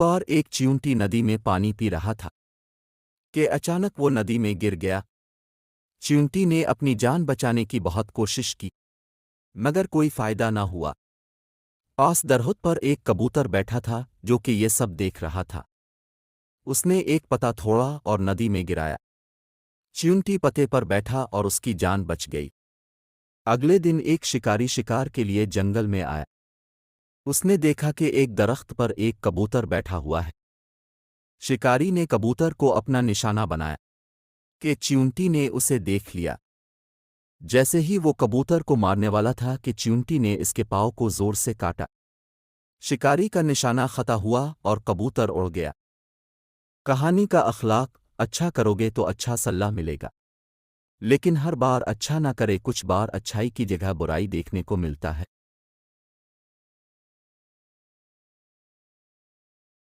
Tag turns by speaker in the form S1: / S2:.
S1: बार एक चींटी नदी में पानी पी रहा था कि अचानक वो नदी में गिर गया। चींटी ने अपनी जान बचाने की बहुत कोशिश की, मगर कोई फायदा न हुआ। पास दरख्त पर एक कबूतर बैठा था जो कि ये सब देख रहा था। उसने एक पत्ता तोड़ा और नदी में गिराया। चींटी पत्ते पर बैठा और उसकी जान बच गई। अगले दिन एक शिकारी शिकार के लिए जंगल में आया। उसने देखा कि एक दरख्त पर एक कबूतर बैठा हुआ है। शिकारी ने कबूतर को अपना निशाना बनाया कि चींटी ने उसे देख लिया। जैसे ही वो कबूतर को मारने वाला था कि चींटी ने इसके पाँव को जोर से काटा। शिकारी का निशाना खता हुआ और कबूतर उड़ गया। कहानी का अखलाक: अच्छा करोगे तो अच्छा सल्ला मिलेगा, लेकिन हर बार अच्छा ना करे। कुछ बार अच्छाई की जगह बुराई देखने को मिलता है।